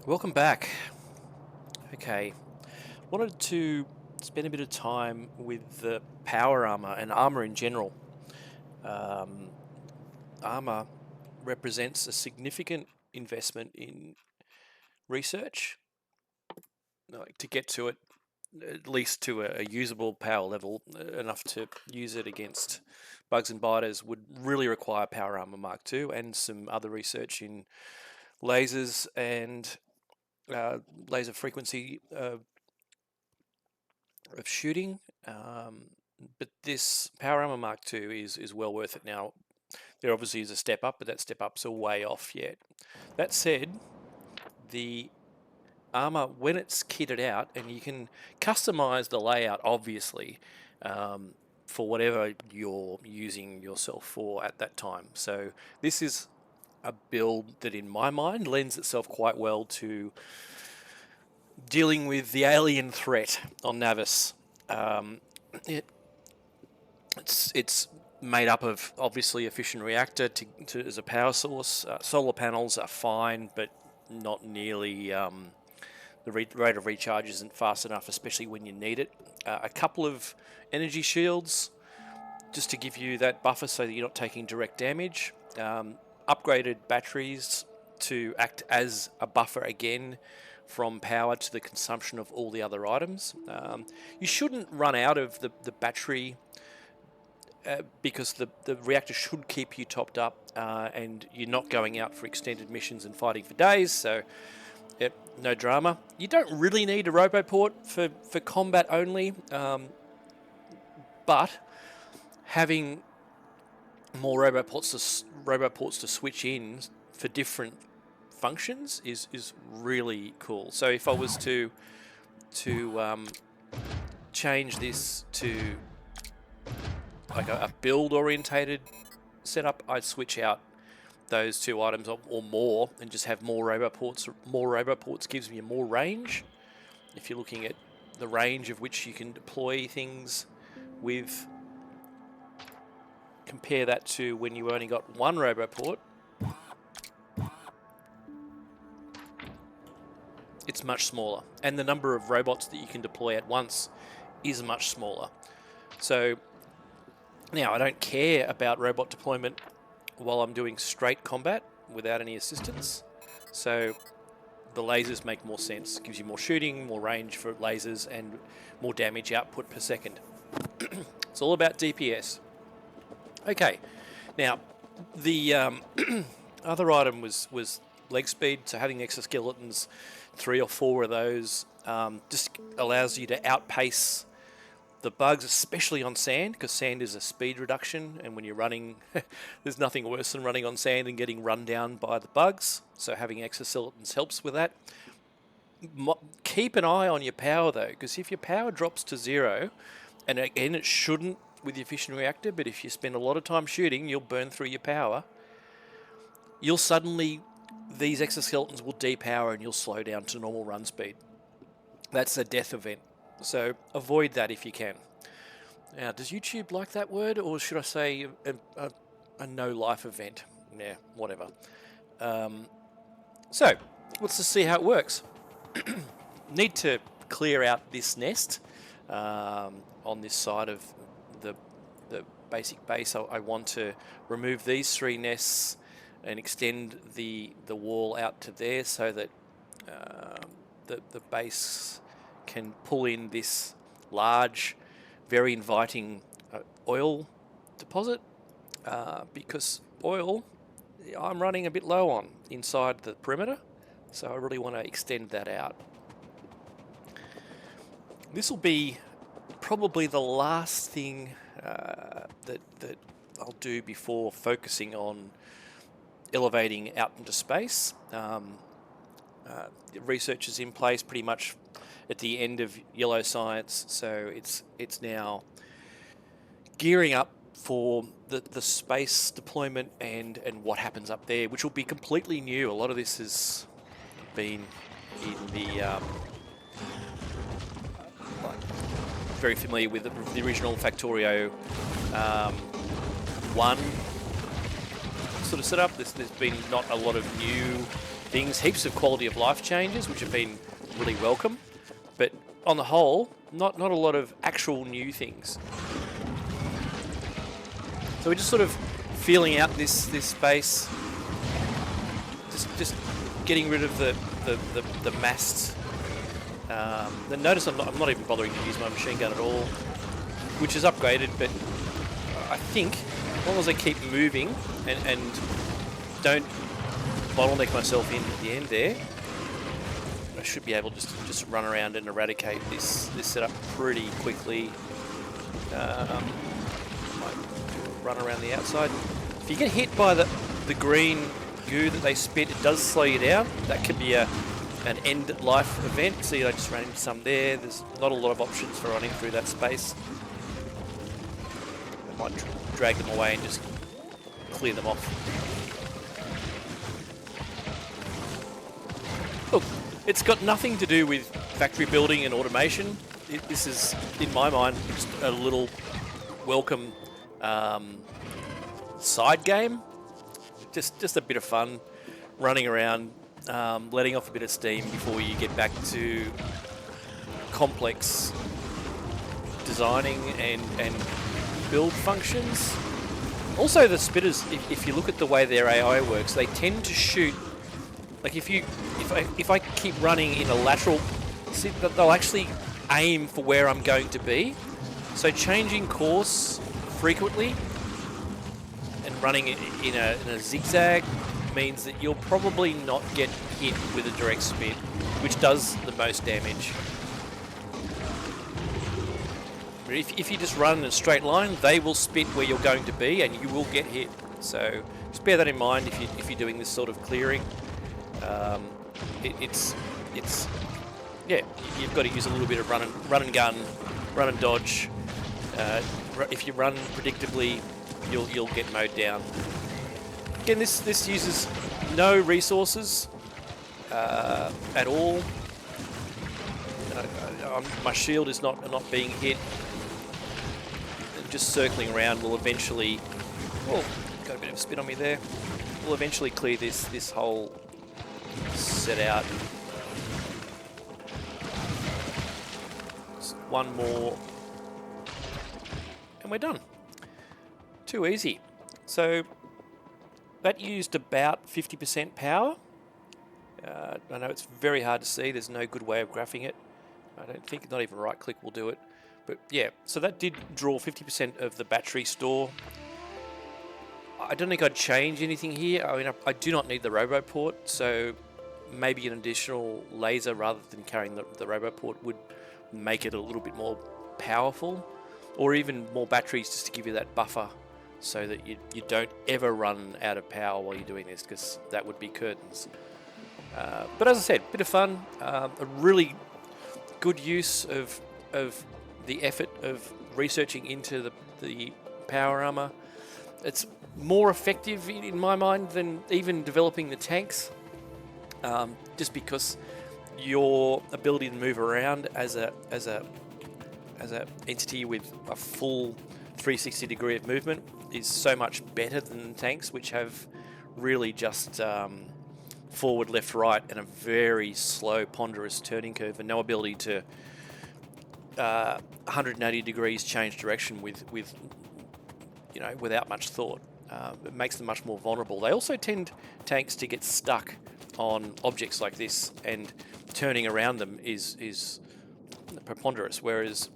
Welcome back. Okay, wanted to spend a bit of time with the power armor and armor in general. Um, Armor represents a significant investment in research, like to get to it at least to a usable power level, enough to use it against bugs and biters, would really require power armor Mark II and some other research in lasers and laser frequency of shooting. But this Power Armor Mark II is well worth it now. There obviously is a step up, but that step up's a way off yet. That said, the armor, when it's kitted out, and you can customize the layout obviously for whatever you're using yourself for at that time. So this is a build that in my mind lends itself quite well to dealing with the alien threat on Navis. Um, it, it's made up of obviously a fission reactor as a power source. Solar panels are fine, but not nearly. The rate of recharge isn't fast enough, especially when you need it. A couple of energy shields just to give you that buffer so that you're not taking direct damage. Upgraded batteries to act as a buffer again from power to the consumption of all the other items. You shouldn't run out of the battery because the reactor should keep you topped up and you're not going out for extended missions and fighting for days, so yep, no drama. You don't really need a roboport for combat only, but having more roboports to switch in for different functions is really cool. So if I was to change this to like a build orientated setup, I'd switch out those two items or more and just have more roboports. More roboports gives me more range. If you're looking at the range of which you can deploy things with, compare that to when you only got one roboport, it's much smaller, and the number of robots that you can deploy at once is much smaller. So now I don't care about robot deployment while I'm doing straight combat without any assistance. So the lasers make more sense. Gives you more shooting, more range for lasers, and more damage output per second. It's all about DPS. Okay, now the other item was leg speed. So having exoskeletons, 3 or 4 of those, just allows you to outpace the bugs, especially on sand, because sand is a speed reduction, and when you're running, there's nothing worse than running on sand and getting run down by the bugs. So having exoskeletons helps with that. Keep an eye on your power though, because if your power drops to 0, and again it shouldn't with your fission reactor, but if you spend a lot of time shooting, you'll burn through your power. You'll suddenly, these exoskeletons will depower and you'll slow down to normal run speed. That's a death event. So avoid that if you can. Now, does YouTube like that word, or should I say a no-life event? Yeah, whatever. So let's just see how it works. Need to clear out this nest on this side of the basic base. I want to remove these 3 nests and extend the wall out to there so that the base can pull in this large, very inviting oil deposit, because oil I'm running a bit low on inside the perimeter, so I really want to extend that out. This will be probably the last thing that I'll do before focusing on elevating out into space. Research is in place pretty much at the end of yellow science, so it's now gearing up for the space deployment and what happens up there, which will be completely new. A lot of this has been in the very familiar with the original Factorio 1 sort of setup. There's been not a lot of new things, heaps of quality of life changes, which have been really welcome. But on the whole, not a lot of actual new things. So we're just sort of feeling out this space, just getting rid of the masts. Notice I'm not even bothering to use my machine gun at all, which is upgraded, but I think as long as I keep moving and don't bottleneck myself in at the end there, I should be able to just run around and eradicate this setup pretty quickly. Might run around the outside. If you get hit by the green goo that they spit, it does slow you down. That could be an end life event. See, I just ran into some there. There's not a lot of options for running through that space. I might drag them away and just clear them off. Look, it's got nothing to do with factory building and automation. This is, in my mind, just a little welcome side game. Just a bit of fun, running around, letting off a bit of steam before you get back to complex designing and build functions. Also, the spitters, if you look at the way their AI works, they tend to shoot. Like if I keep running in a lateral, see, they'll actually aim for where I'm going to be. So changing course frequently and running in a zigzag means that you'll probably not get hit with a direct spit, which does the most damage. But if you just run in a straight line, they will spit where you're going to be and you will get hit. So just bear that in mind if you're doing this sort of clearing. Yeah, you've got to use a little bit of run and gun, run and dodge. If you run predictably, you'll get mowed down. Again, this uses no resources at all. My shield is not being hit. Just circling around will eventually. Oh, got a bit of spit on me there. We'll eventually clear this whole set out. Just one more, and we're done. Too easy. So that used about 50% power. I know it's very hard to see. There's no good way of graphing it. I don't think, not even right click will do it. But yeah, so that did draw 50% of the battery store. I don't think I'd change anything here. I mean, I do not need the RoboPort, so maybe an additional laser rather than carrying the RoboPort would make it a little bit more powerful, or even more batteries just to give you that buffer so that you don't ever run out of power while you're doing this, because that would be curtains. But as I said, bit of fun, a really good use of the effort of researching into the power armor. It's more effective in my mind than even developing the tanks, just because your ability to move around as a entity with a full 360 degree of movement is so much better than the tanks, which have really just forward, left, right, and a very slow, ponderous turning curve, and no ability to 180 degrees change direction with without much thought. It makes them much more vulnerable. They also tend, tanks, to get stuck on objects like this, and turning around them is preponderous. Whereas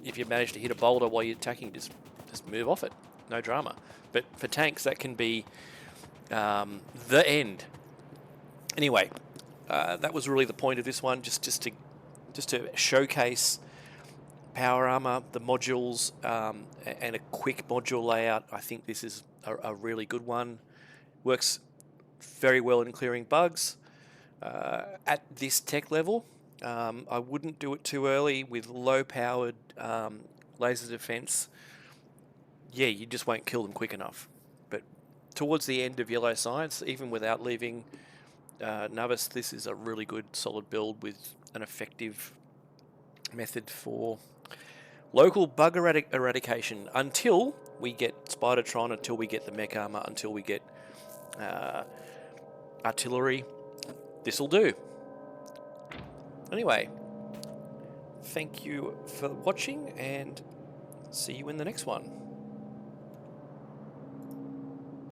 if you manage to hit a boulder while you're attacking, just move off it, no drama. But for tanks, that can be the end. Anyway, that was really the point of this one, just to showcase power armor, the modules, and a quick module layout. I think this is a really good one. Works very well in clearing bugs. At this tech level, I wouldn't do it too early with low-powered laser defense. Yeah, you just won't kill them quick enough. But towards the end of Yellow Science, even without leaving Navis, this is a really good, solid build with an effective method for local bug eradication until we get Spidertron, until we get the mech armor, until we get artillery. this'll do. Anyway, thank you for watching and see you in the next one.